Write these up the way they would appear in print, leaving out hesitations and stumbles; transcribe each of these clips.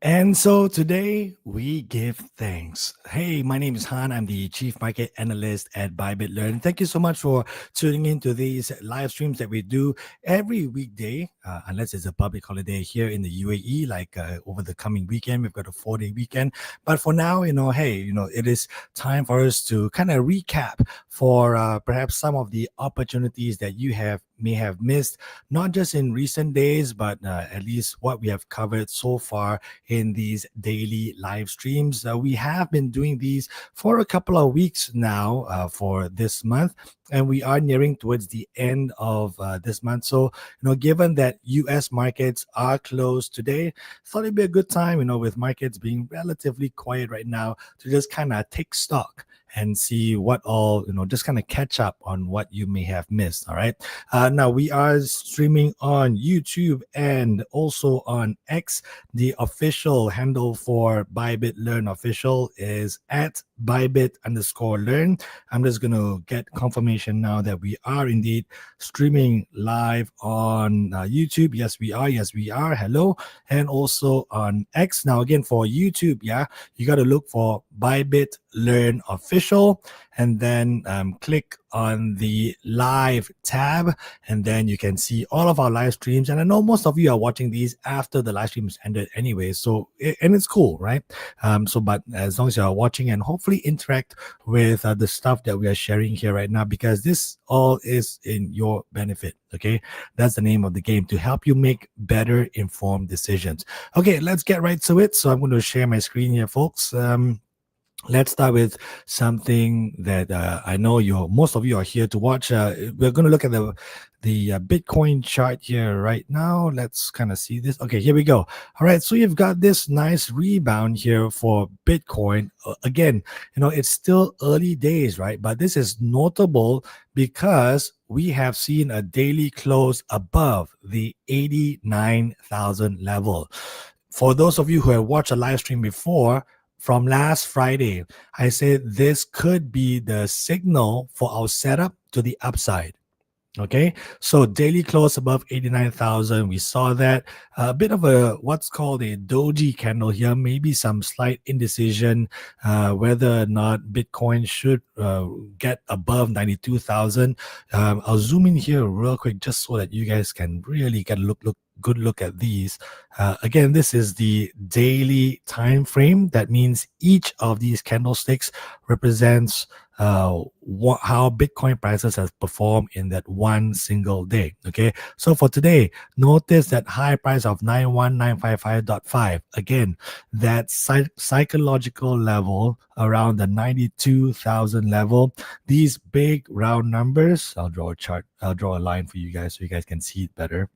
And so today we give thanks. Hey, my name is Han. I'm the Chief Market Analyst at Bybit Learn. Thank you so much for tuning into these live streams that we do every weekday, unless it's a public holiday here in the UAE, like over the coming weekend. We've got a 4-day weekend. But for now, it is time for us to kind of recap for perhaps some of the opportunities that you may have missed, not just in recent days, but at least what we have covered so far in these daily live streams. We have been doing these for a couple of weeks now for this month, and we are nearing towards the end of this month. So, given that US markets are closed today, thought it'd be a good time, with markets being relatively quiet right now, to just kind of take stock and see what all, just kind of catch up on what you may have missed. All right. Now we are streaming on YouTube and also on X. The official handle for Bybit Learn Official is at Bybit_Learn. I'm just going to get confirmation now that we are indeed streaming live on YouTube. Yes, we are. Yes, we are. Hello. And also on X. Now, again, for YouTube, you got to look for Bybit Learn Official, and then click on the live tab, and then you can see all of our live streams. And I know most of you are watching these after the live streams ended anyway, and it's cool, right? But as long as you are watching and hopefully interact with the stuff that we are sharing here right now, because this all is in your benefit. Okay, that's the name of the game, to help you make better informed decisions. Okay, let's get right to it. So I'm going to share my screen here, folks. Let's start with something that I know most of you are here to watch. We're going to look at the Bitcoin chart here right now. Let's kind of see this. Okay, here we go. All right, so you've got this nice rebound here for Bitcoin. Again, it's still early days, right? But this is notable because we have seen a daily close above the 89,000 level. For those of you who have watched a live stream before, from last Friday, I said this could be the signal for our setup to the upside. Okay, so daily close above 89,000. We saw that a bit of what's called a doji candle here, maybe some slight indecision whether or not Bitcoin should get above 92,000. I'll zoom in here real quick just so that you guys can really get a good look at these. Again, this is the daily time frame. That means each of these candlesticks represents how Bitcoin prices has performed in that one single day. Okay, so for today, notice that high price of 91955.5. Again, that psychological level around the 92,000 level. These big round numbers, I'll draw a chart, I'll draw a line for you guys so you guys can see it better.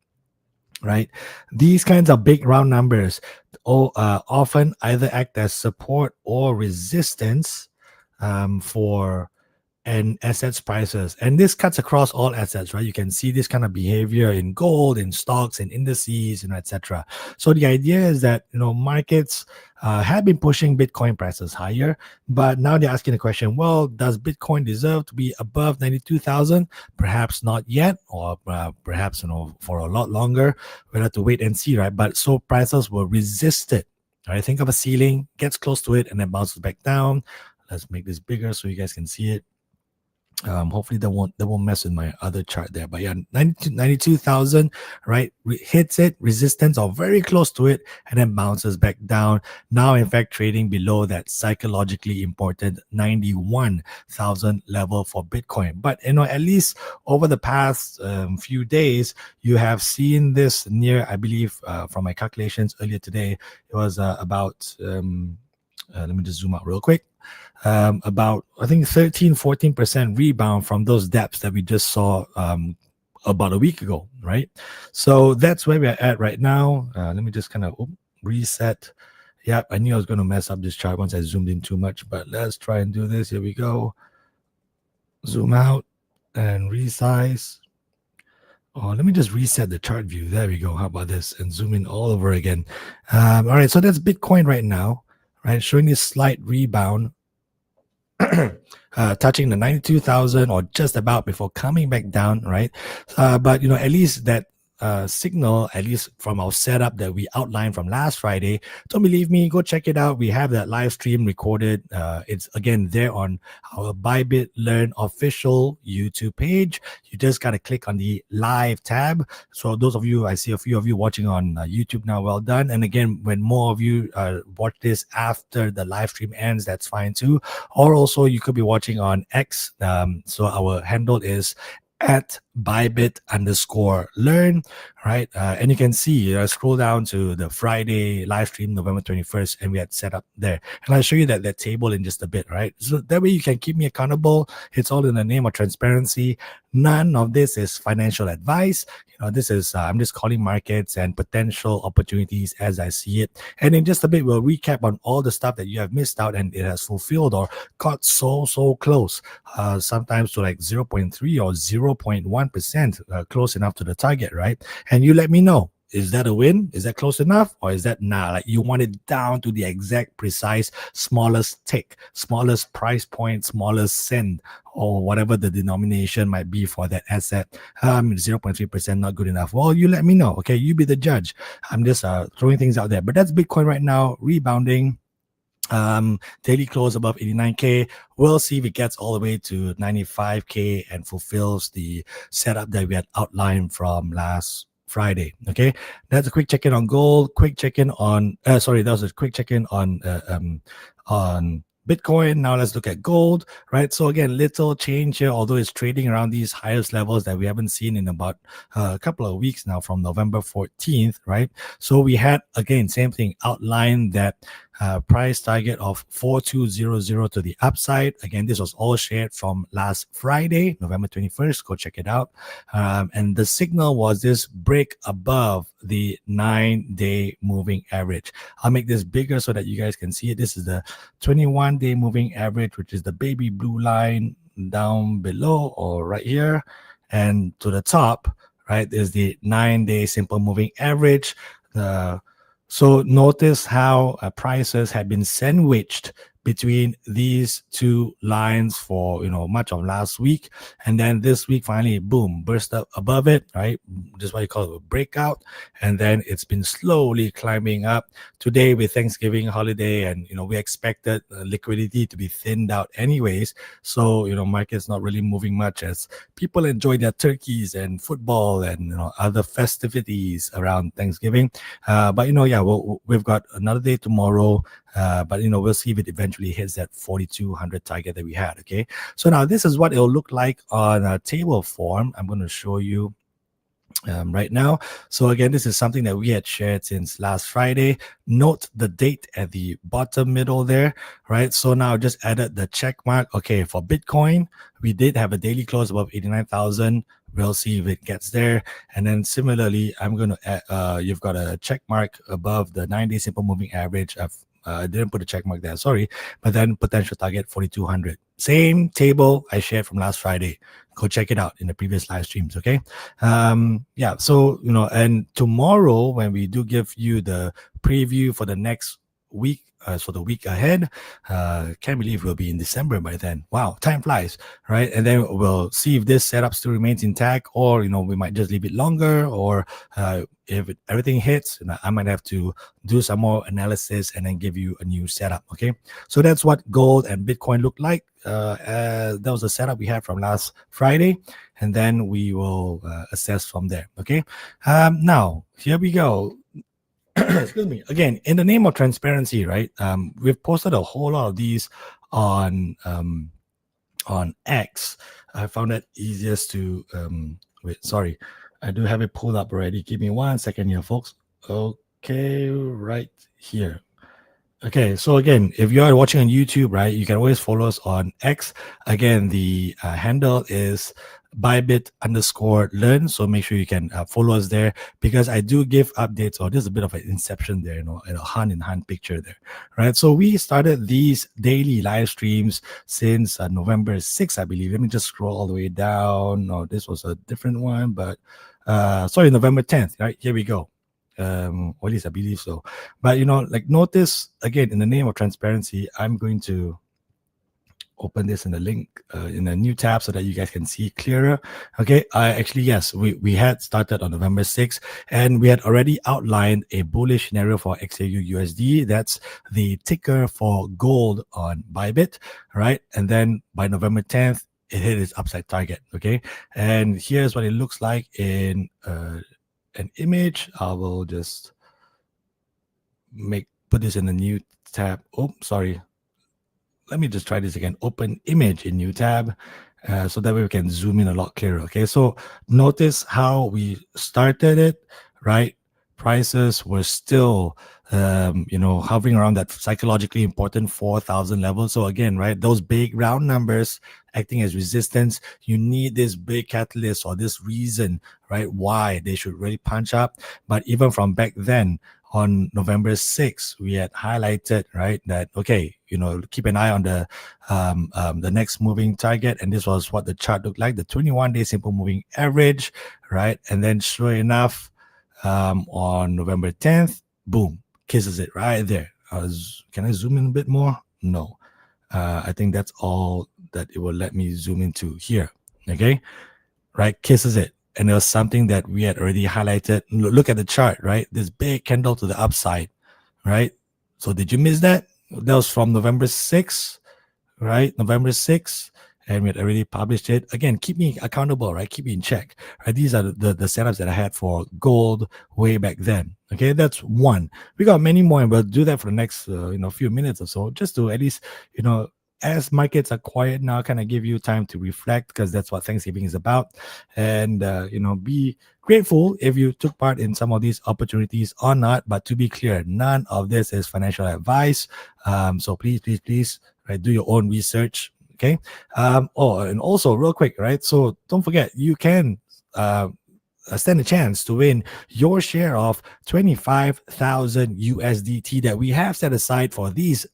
Right, these kinds of big round numbers often either act as support or resistance for assets prices, and this cuts across all assets, right? You can see this kind of behavior in gold, in stocks, in indices, etc. So the idea is that markets have been pushing Bitcoin prices higher, but now they're asking the question: well, does Bitcoin deserve to be above 92,000? Perhaps not yet, or perhaps for a lot longer. We'll have to wait and see, right? But so prices will resist it. All right, think of a ceiling, gets close to it, and then bounces back down. Let's make this bigger so you guys can see it. Hopefully that won't mess with my other chart there, but yeah, 92,000, right? Hits it, resistance or very close to it, and then bounces back down. Now, in fact, trading below that psychologically important 91,000 level for Bitcoin. But at least over the past few days, you have seen this near, I believe, from my calculations earlier today, it was about let me just zoom out real quick. About, I think, 13-14% rebound from those depths that we just saw about a week ago, right? So that's where we're at right now. Let me just kind of reset. Yep, I knew I was going to mess up this chart once I zoomed in too much, but let's try and do this. Here we go. Zoom out and resize. Oh, let me just reset the chart view. There we go. How about this? And zoom in all over again. All right, so that's Bitcoin right now, right? Showing this slight rebound. Touching the 92,000 or just about before coming back down, right? But at least that signal, at least from our setup that we outlined from last Friday. Don't believe me? Go check it out. We have that live stream recorded. It's again there on our Bybit Learn official YouTube page. You just got to click on the live tab. So those of you, I see a few of you watching on YouTube now, well done. And again, when more of you watch this after the live stream ends, that's fine too. Or also you could be watching on X. So our handle is at Bybit_learn, right? And you can see, scroll down to the Friday live stream, November 21st, and we had set up there. And I'll show you that table in just a bit, right? So that way you can keep me accountable. It's all in the name of transparency. None of this is financial advice. This is, I'm just calling markets and potential opportunities as I see it. And in just a bit, we'll recap on all the stuff that you have missed out and it has fulfilled or got so close, sometimes to like 0.3 or 0.1%, close enough to the target, right? And you let me know. Is that a win? Is that close enough? Or is that like you want it down to the exact precise smallest tick, smallest price point, smallest cent, or whatever the denomination might be for that asset? 0.3% not good enough. Well, you let me know. Okay, you be the judge. I'm just throwing things out there. But that's Bitcoin right now, rebounding. Daily close above 89k. We'll see if it gets all the way to 95k and fulfills the setup that we had outlined from last Friday. Okay, that's a quick check-in on gold. Quick check-in on that was a quick check-in on Bitcoin. Now let's look at gold, right? So again, little change here, although it's trading around these highest levels that we haven't seen in about a couple of weeks now, from November 14th, right? So we had, again, same thing, outlined that price target of 4200 to the upside. Again, this was all shared from last Friday, November 21st. Go check it out. And the signal was this break above the 9-day moving average. I'll make this bigger so that you guys can see it. This is the 21-day moving average, which is the baby blue line down below or right here. And to the top, right, is the 9-day simple moving average. So notice how prices have been sandwiched between these two lines for much of last week, and then this week finally boom, burst up above it, right? Just what you call it, a breakout, and then it's been slowly climbing up. Today with Thanksgiving holiday, and we expected liquidity to be thinned out anyways, so market's not really moving much as people enjoy their turkeys and football and other festivities around Thanksgiving. But we've got another day tomorrow. But we'll see if it eventually hits that 4200 target that we had. Okay, so now this is what it'll look like on a table form. I'm going to show you right now. So again, this is something that we had shared since last Friday. Note the date at the bottom middle there, right? So now just added the check mark. Okay, for Bitcoin, we did have a daily close above 89,000. We'll see if it gets there. And then similarly, I'm going to you've got a check mark above the 9-day simple moving average. I didn't put a check mark there, sorry. But then potential target 4,200. Same table I shared from last Friday. Go check it out in the previous live streams, okay? So, and tomorrow when we do give you the preview for the next week, so the week ahead, can't believe we'll be in December by then. Wow, time flies, right? And then we'll see if this setup still remains intact, or we might just leave it longer, or if everything hits, I might have to do some more analysis and then give you a new setup. Okay, so that's what gold and Bitcoin look like. That was the setup we had from last Friday, and then we will assess from there. Okay, now here we go. Excuse me. Again, in the name of transparency, right? We've posted a whole lot of these on X. I found it easiest to wait. Sorry, I do have it pulled up already. Give me 1 second here, folks. Okay, right here. Okay, so again, if you're watching on YouTube, right, you can always follow us on X. Again, the handle is Bybit_learn. So make sure you can follow us there, because I do give updates, or there's a bit of an inception there, and a hand-in-hand picture there, right? So we started these daily live streams since November 6th, I believe. Let me just scroll all the way down. No, this was a different one, but sorry, November 10th, right? Here we go. Or at least I believe so. But notice again, in the name of transparency, I'm going to open this in the link in a new tab so that you guys can see clearer. Okay, yes, we had started on November 6th, and we had already outlined a bullish scenario for XAU USD. That's the ticker for gold on Bybit, right? And then by November 10th, it hit its upside target. Okay, and here's what it looks like in an image. I will just put this in a new tab. Oh, sorry. Let me just try this again. Open image in new tab, so that way we can zoom in a lot clearer. Okay, so notice how we started it, right? Prices were still, hovering around that psychologically important 4,000 level. So again, right, those big round numbers acting as resistance. You need this big catalyst or this reason, right, why they should really punch up. But even from back then, on November 6th, we had highlighted, right, that, okay, keep an eye on the next moving target. And this was what the chart looked like, the 21-day simple moving average, right? And then sure enough, on November 10th, boom, kisses it right there. Can I zoom in a bit more? No. I think that's all that it will let me zoom into here. Okay, right, kisses it. And there was something that we had already highlighted. Look at the chart, right? This big candle to the upside, right? So did you miss that? That was from November 6th, right? November 6th. And we had already published it. Again, keep me accountable, right? Keep me in check, right? These are the setups that I had for gold way back then. Okay, that's one. We got many more, and we'll do that for the next, few minutes or so, just to at least, as markets are quiet now, kind of give you time to reflect, because that's what Thanksgiving is about. And, be grateful if you took part in some of these opportunities or not. But to be clear, none of this is financial advice. So please, right, do your own research. Okay. And also real quick, right? So don't forget, you can stand a chance to win your share of 25,000 USDT that we have set aside for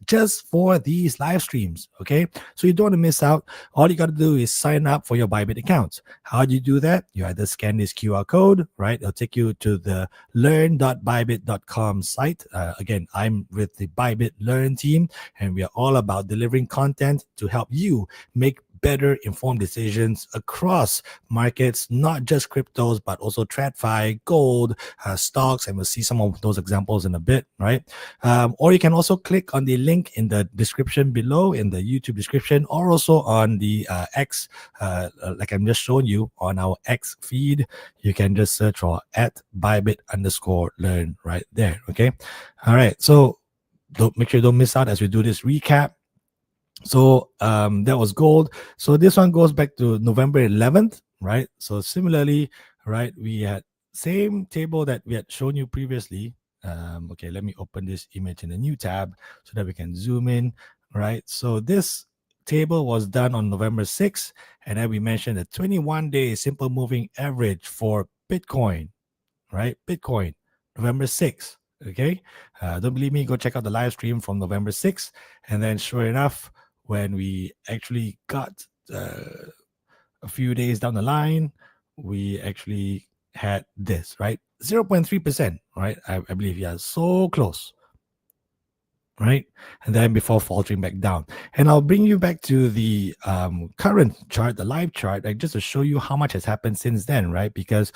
just for these live streams. Okay, so you don't want to miss out. All you got to do is sign up for your Bybit accounts. How do you do that? You either scan this QR code, right? It'll take you to the learn.bybit.com site. Again, I'm with the Bybit Learn team, and we are all about delivering content to help you make better informed decisions across markets, not just cryptos, but also TradFi, gold, stocks, and we'll see some of those examples in a bit, right? Or you can also click on the link in the description below, in the YouTube description, or also on the X, like I'm just showing you on our X feed. You can just search for @Bybit_learn right there, okay? All right, so make sure you don't miss out as we do this recap. So that was gold. So this one goes back to November 11th, right? So similarly, right, we had same table that we had shown you previously. Okay, let me open this image in a new tab so that we can zoom in, right? So this table was done on November 6th, and then we mentioned a 21-day simple moving average for Bitcoin, right? Bitcoin, November 6th. Okay, don't believe me? Go check out the live stream from November 6th, and then sure enough, when we actually got a few days down the line, we actually had this, right? 0.3%, right? I believe, yeah, so close, right? And then before faltering back down. And I'll bring you back to the current chart, the live chart, like just to show you how much has happened since then, right? Because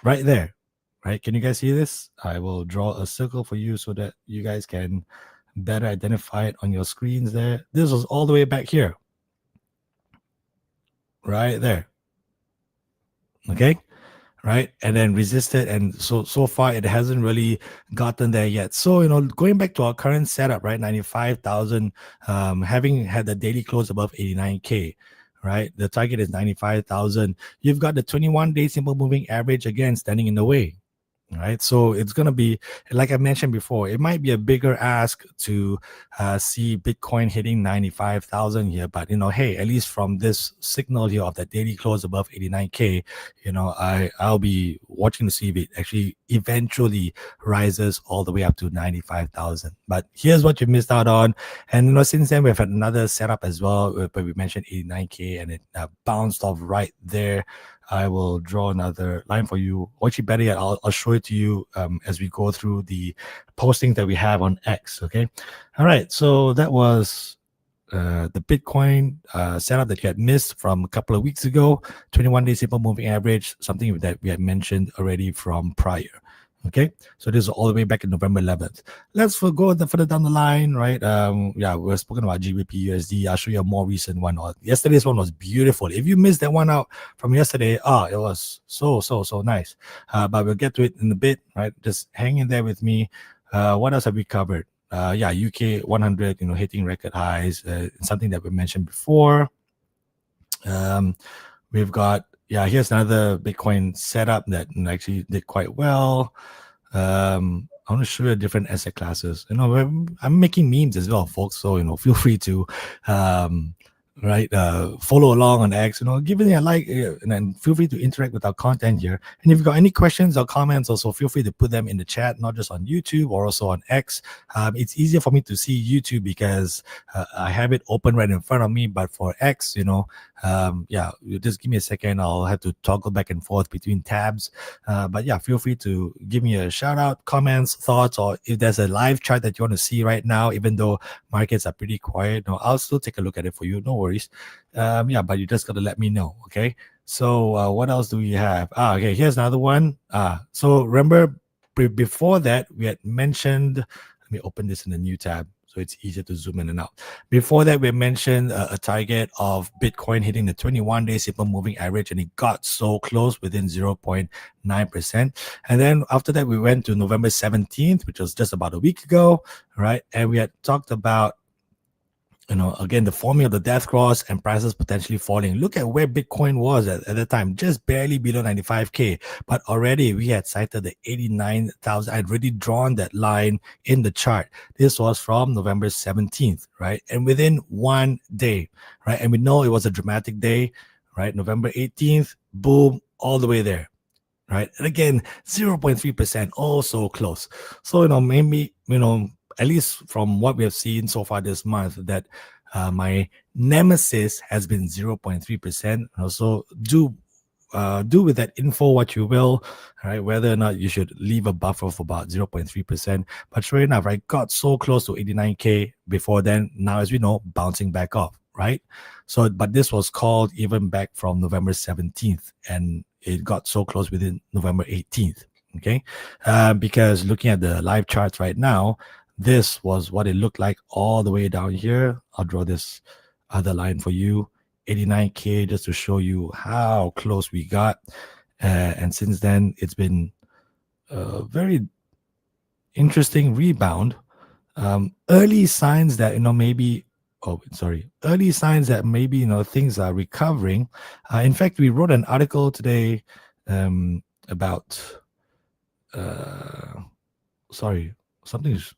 right there, right? Can you guys see this? I will draw a circle for you so that you guys can better identify it on your screens there. This was all the way back here, right there. Okay, right, and then resisted, and so far it hasn't really gotten there yet. So going back to our current setup, right, 95,000, having had the daily close above 89k, right, the target is 95,000. You've got the 21-day simple moving average again standing in the way. Right, so it's going to be, like I mentioned before, it might be a bigger ask to see Bitcoin hitting 95,000 here, but hey, at least from this signal here of that daily close above 89k, I'll be watching to see if it actually eventually rises all the way up to 95,000. But here's what you missed out on, and since then we've had another setup as well, where we mentioned 89k, and it bounced off right there. I will draw another line for you. Or actually, better yet, I'll show it to you as we go through the postings that we have on X. Okay. All right. So that was the Bitcoin setup that you had missed from a couple of weeks ago, 21-day simple moving average, something that we had mentioned already from prior. Okay, so this is all the way back in November 11th. Let's go further down the line, right? Yeah, we're spoken about GBPUSD. I'll show you a more recent one. Yesterday's one was beautiful. If you missed that one out from yesterday, it was so nice. But we'll get to it in a bit, right? Just hang in there with me. What else have we covered? Yeah, UK 100, hitting record highs. Something that we mentioned before. We've got, here's another Bitcoin setup that actually did quite well. I want to show you different asset classes. I'm making memes as well, folks. So, feel free to, follow along on X, give it a like, and then feel free to interact with our content here. And if you've got any questions or comments, also feel free to put them in the chat, not just on YouTube or also on X. It's easier for me to see YouTube because I have it open right in front of me, but for X, you just give me a second. I'll have to toggle back and forth between tabs. But yeah, feel free to give me a shout out, comments, thoughts, or if there's a live chart that you want to see right now, even though markets are pretty quiet, I'll still take a look at it for you. No worries. But you just got to let me know. Okay. So what else do we have? Okay. Here's another one. So remember before that, we had mentioned, let me open this in a new tab so it's easier to zoom in and out. Before that, we mentioned a target of Bitcoin hitting the 21-day simple moving average, and it got so close within 0.9%. And then after that, we went to November 17th, which was just about a week ago, right? And we had talked about, again, the forming of the death cross and prices potentially falling. Look at where Bitcoin was at the time, just barely below 95K. But already we had cited the 89,000. I'd already drawn that line in the chart. This was from November 17th, right? And within one day, right? And we know it was a dramatic day, right? November 18th, boom, all the way there. Right. And again, 0.3%, oh, so close. So, maybe, at least from what we have seen so far this month, that my nemesis has been 0.3%. So do with that info what you will, right? Whether or not you should leave a buffer of about 0.3%. But sure enough, right, got so close to 89K before then. Now, as we know, bouncing back off, right? So, but this was called even back from November 17th, and it got so close within November 18th. Okay, because looking at the live charts right now, this was what it looked like all the way down here. I'll draw this other line for you, 89K, just to show you how close we got. And since then, it's been a very interesting rebound. Early signs that, maybe, early signs that maybe, things are recovering. In fact, we wrote an article today about, something's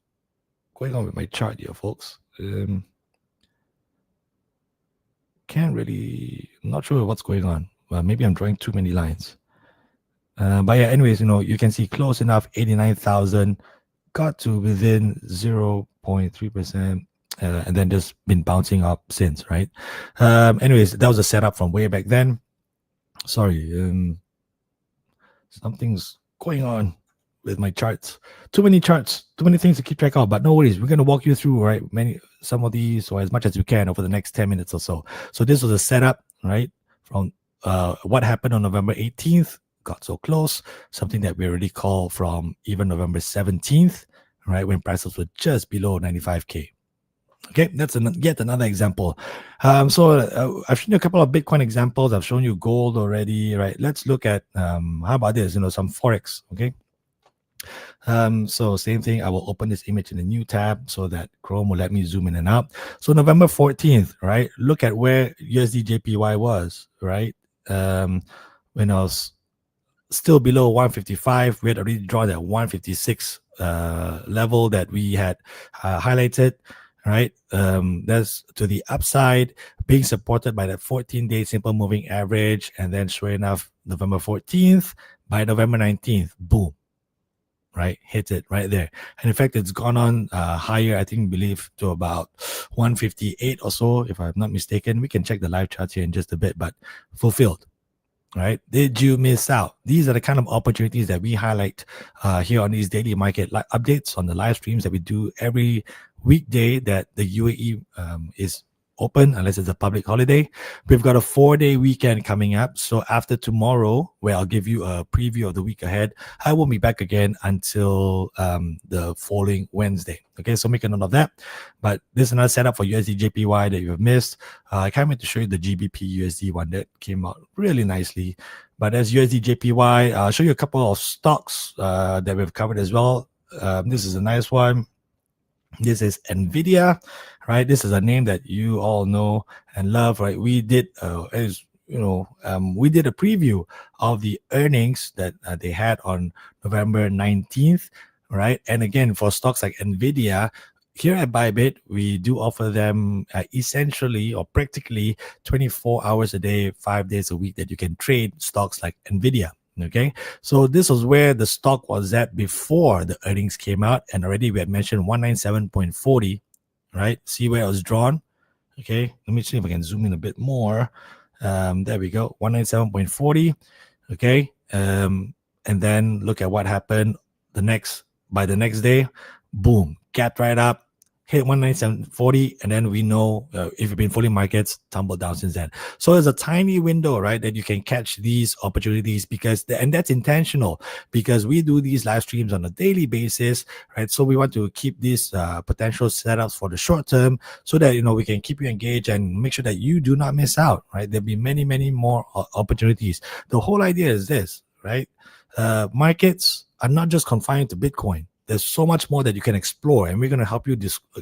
going on with my chart here, folks. Can't really, not sure what's going on. Well, maybe I'm drawing too many lines. But yeah, anyways, you can see close enough, 89,000, got to within 0.3%, and then just been bouncing up since, right? Anyways, that was a setup from way back then. Sorry, something's going on with my charts. Too many charts, too many things to keep track of, but no worries. We're going to walk you through, right, some of these, or as much as we can, over the next 10 minutes or so. So this was a setup, right, from what happened on November 18th, got so close, something that we already call from even November 17th, right, when prices were just below 95K. Okay, that's yet another example. So I've shown you a couple of Bitcoin examples. I've shown you gold already, right? Let's look at, how about this, some Forex, okay? So same thing, I will open this image in a new tab so that Chrome will let me zoom in and out. So November 14th, right? Look at where USDJPY was, right? When I was still below 155, we had already drawn that 156 level that we had highlighted, right? That's to the upside, being supported by that 14-day simple moving average. And then sure enough, November 14th, by November 19th, boom, right? Hit it right there. And in fact, it's gone on higher, I believe to about 158 or so, if I'm not mistaken. We can check the live charts here in just a bit, but fulfilled. Right? Did you miss out? These are the kind of opportunities that we highlight here on these daily market updates on the live streams that we do every weekday that the UAE is open unless it's a public holiday. We've got a 4-day weekend coming up. So after tomorrow, where I'll give you a preview of the week ahead, I won't be back again until the following Wednesday. Okay, so make a note of that. But this is another setup for USDJPY that you have missed. I can't wait to show you the GBPUSD one that came out really nicely. But as USDJPY, I'll show you a couple of stocks that we've covered as well. This is a nice one. This is Nvidia, right? This is a name that you all know and love, right? We did, we did a preview of the earnings that they had on November 19th, right? And again, for stocks like Nvidia, here at Bybit, we do offer them essentially or practically 24 hours a day, 5 days a week that you can trade stocks like Nvidia. Okay, so this was where the stock was at before the earnings came out, and already we had mentioned 197.40, right? See where it was drawn. Okay, let me see if I can zoom in a bit more. There we go, 197.40. Okay, and then look at what happened by the next day. Boom, gapped right up, hit 197.40, and then we know if you've been following markets, tumbled down since then. So there's a tiny window, right, that you can catch these opportunities and that's intentional because we do these live streams on a daily basis, right? So we want to keep these potential setups for the short term so that, we can keep you engaged and make sure that you do not miss out, right? There'll be many, many more opportunities. The whole idea is this, right? Markets are not just confined to Bitcoin. There's so much more that you can explore, and we're going to help you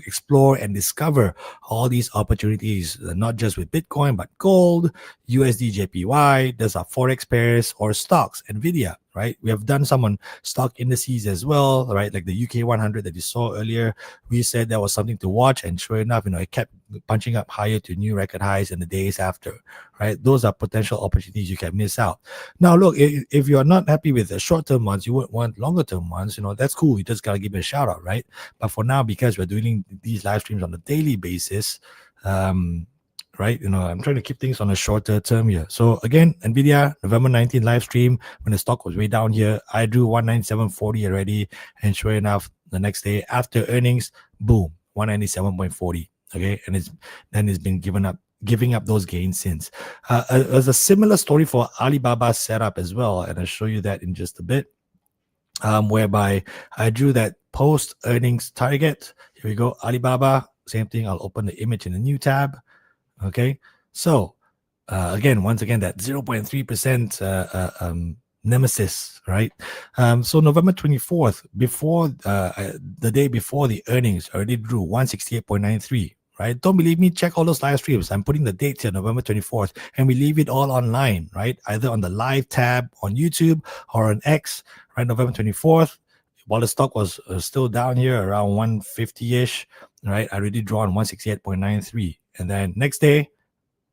explore and discover all these opportunities, not just with Bitcoin, but gold, USDJPY, there's our Forex pairs or stocks, Nvidia, right? We have done some on stock indices as well, right? Like the UK 100 that you saw earlier. We said that was something to watch, and sure enough, it kept punching up higher to new record highs in the days after, right? Those are potential opportunities you can miss out. Now, look, if you're not happy with the short-term ones, you would want longer-term ones, that's cool. You just got to give it a shout out, right? But for now, because we're doing these live streams on a daily basis, right? I'm trying to keep things on a shorter term here. So again, Nvidia, November 19th live stream, when the stock was way down here, I drew 197.40 already. And sure enough, the next day after earnings, boom, 197.40. Okay. And it's been giving up those gains since. There's a similar story for Alibaba setup as well. And I'll show you that in just a bit. Whereby I drew that post earnings target. Here we go. Alibaba, same thing. I'll open the image in a new tab. Okay, so once again, that 0.3% nemesis, right? So November 24th, before the day before the earnings, already drew 168.93. Right? Don't believe me? Check all those live streams. I'm putting the dates here, November 24th, and we leave it all online, right? Either on the live tab on YouTube or on X, right? November 24th, while the stock was still down here around 150-ish, right? I already drawn 168.93. And then next day,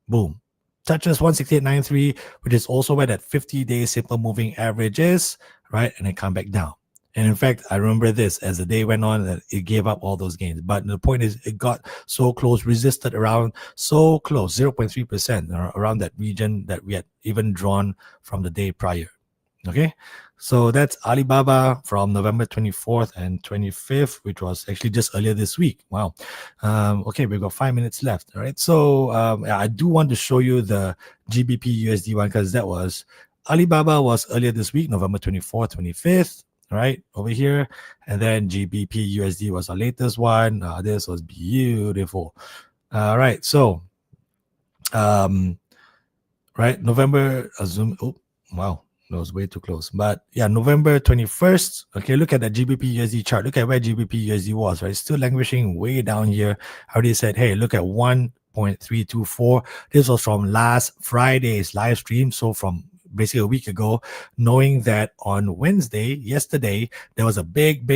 boom, touches 168.93, which is also where that 50-day simple moving average is, right? And then come back down. And in fact, I remember this as the day went on, that it gave up all those gains. But the point is, it got so close, resisted around so close, 0.3%, around that region that we had even drawn from the day prior. Okay, so that's Alibaba from November 24th and 25th, which was actually just earlier this week. Wow. Okay, we've got 5 minutes left. All right, so I do want to show you the GBPUSD one because that was Alibaba was earlier this week, November 24th, 25th. Right over here, and then GBPUSD was our latest one. This was beautiful. All right, so right, November zoom. Oh, wow, that was way too close. But yeah, November 21st. Okay, look at the GBPUSD chart. Look at where GBPUSD was. Right, still languishing way down here. I already said, hey, look at 1.324. This was from last Friday's live stream. So from basically a week ago, knowing that on Wednesday, yesterday, there was a big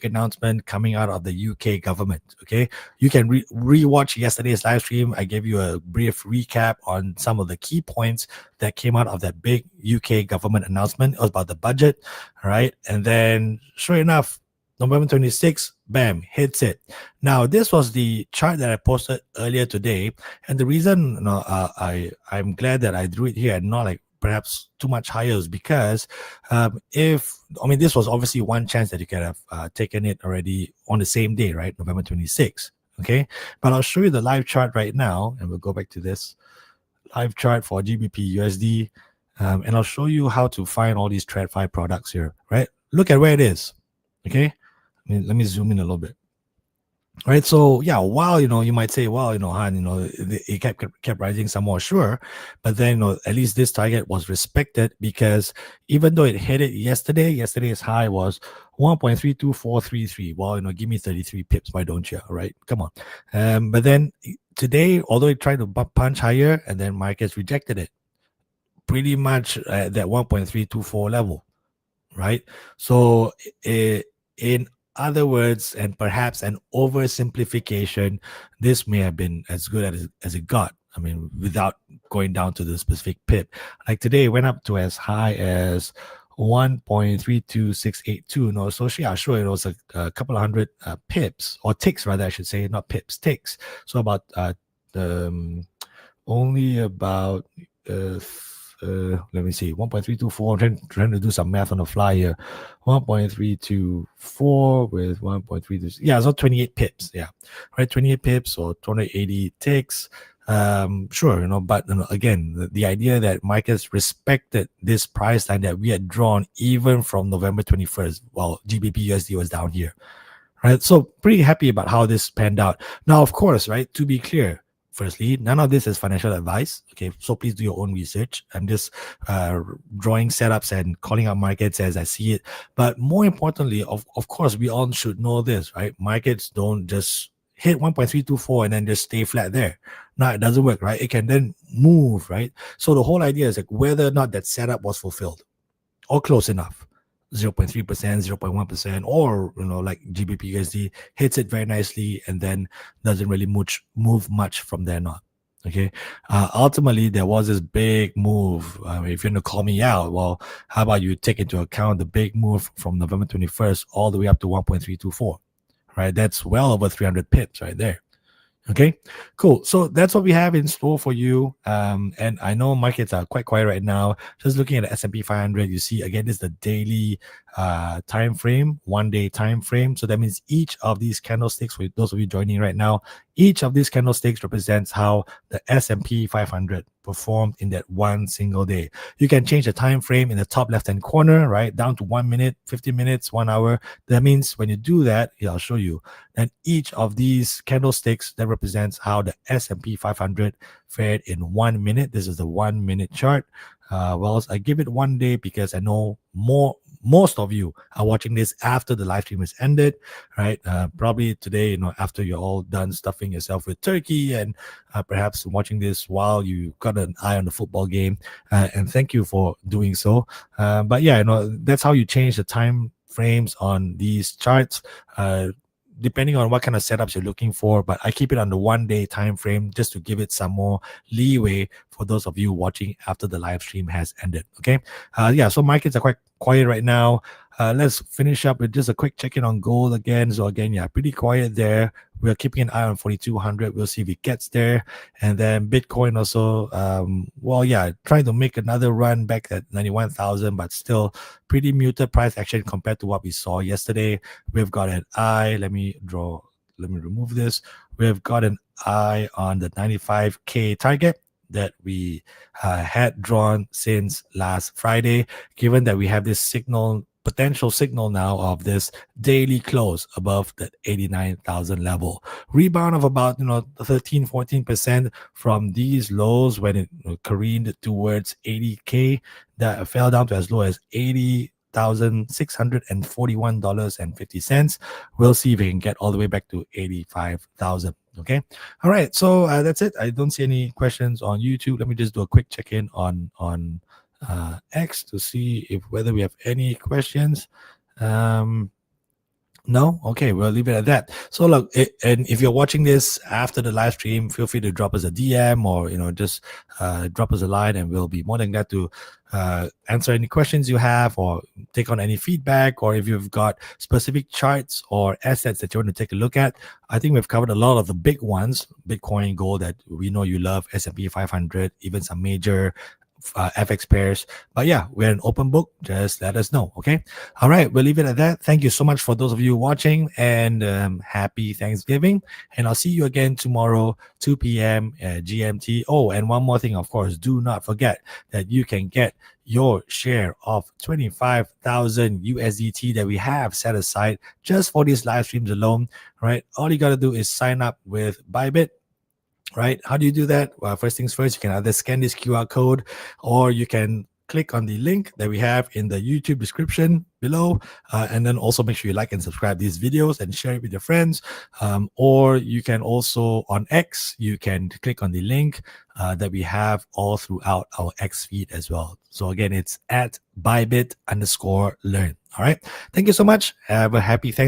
announcement coming out of the UK government. Okay, you can re-watch yesterday's live stream. I gave you a brief recap on some of the key points that came out of that big UK government announcement. It was about the budget, right? And then, sure enough, November 26th, bam, hits it. Now, this was the chart that I posted earlier today, and the reason I'm glad that I drew it here and not like perhaps too much higher is because this was obviously one chance that you could have taken it already on the same day, right? November 26th. Okay, but I'll show you the live chart right now, and we'll go back to this live chart for GBPUSD, and I'll show you how to find all these TradFi products here. Right, look at where it is. Okay, let me zoom in a little bit. Right, so yeah, while you might say, well, Han, it kept rising some more, sure, but then at least this target was respected, because even though it hit it yesterday's high was 1.32433. Well, give me 33 pips, why don't you? Right, come on. But then today, although it tried to punch higher, and then markets rejected it pretty much at that 1.324 level. Right, so in other words, and perhaps an oversimplification, this may have been as good as it got. I mean, without going down to the specific pip. Like today, it went up to as high as 1.32682. No, so yeah, sure, it was a couple of hundred pips, or ticks rather, I should say, not pips, ticks. So about only about let me see, 1.324. I'm trying to do some math on the fly here. 1.324 with 1.32. Yeah, so 28 pips. Yeah, right, 28 pips or 280 ticks. Sure, but again, the idea that markets respected this price line that we had drawn even from November 21st, while GBPUSD was down here. Right, so pretty happy about how this panned out. Now, of course, right, to be clear, firstly, none of this is financial advice. Okay, so please do your own research. I'm just drawing setups and calling out markets as I see it. But more importantly, of course, we all should know this, right? Markets don't just hit 1.324 and then just stay flat there. No, it doesn't work, right? It can then move, right? So the whole idea is like whether or not that setup was fulfilled or close enough. 0.3%, 0.1%, or like GBPUSD hits it very nicely and then doesn't really move much from there not. Okay, ultimately there was this big move. If you're gonna call me out, well, how about you take into account the big move from November 21st all the way up to 1.324, right? That's well over 300 pips right there. Okay, cool. So that's what we have in store for you. And I know markets are quite quiet right now. Just looking at the S&P 500, you see again, this is the daily time frame, 1 day time frame. So that means each of these candlesticks, for those of you joining right now, each of these candlesticks represents how the S&P 500 performed in that one single day. You can change the time frame in the top left-hand corner, right, down to 1 minute, 50 minutes, 1 hour. That means when you do that, I'll show you. And each of these candlesticks that represents how the S&P 500 fared in 1 minute. This is the 1 minute chart. Well, I give it 1 day because I know most of you are watching this after the live stream is ended, right? Probably today, after you're all done stuffing yourself with turkey, and perhaps watching this while you got an eye on the football game. And thank you for doing so. But yeah, that's how you change the time frames on these charts. Depending on what kind of setups you're looking for, but I keep it on the 1 day time frame just to give it some more leeway for those of you watching after the live stream has ended. Okay, yeah, so markets are quite quiet right now. Let's finish up with just a quick check-in on gold again. So again, yeah, pretty quiet there. We're keeping an eye on 4,200. We'll see if it gets there. And then Bitcoin also, well, yeah, trying to make another run back at 91,000, but still pretty muted price action compared to what we saw yesterday. We've got an eye. Let me remove this. We've got an eye on the 95K target that we had drawn since last Friday, given that we have this potential signal now of this daily close above the 89,000 level. Rebound of about 13-14% from these lows when it careened towards 80K, that fell down to as low as $80,641.50. We'll see if we can get all the way back to 85,000. Okay, all right, so that's it. I don't see any questions on YouTube. Let me just do a quick check-in on X to see whether we have any questions. No? Okay, we'll leave it at that. So look, and if you're watching this after the live stream, feel free to drop us a DM or, just drop us a line, and we'll be more than glad to answer any questions you have or take on any feedback, or if you've got specific charts or assets that you want to take a look at. I think we've covered a lot of the big ones, Bitcoin, gold that we know you love, S&P 500, even some major FX pairs. But yeah, we're an open book. Just let us know. Okay. All right. We'll leave it at that. Thank you so much for those of you watching, and happy Thanksgiving. And I'll see you again tomorrow, 2 p.m. GMT. Oh, and one more thing, of course, do not forget that you can get your share of 25,000 USDT that we have set aside just for these live streams alone, right? All you got to do is sign up with Bybit. Right? How do you do that? Well, first things first, you can either scan this QR code, or you can click on the link that we have in the YouTube description below, and then also make sure you like and subscribe these videos and share it with your friends. Or you can also, on X, you can click on the link that we have all throughout our X feed as well. So again, it's at Bybit_learn. All right. Thank you so much. Have a happy Thanksgiving.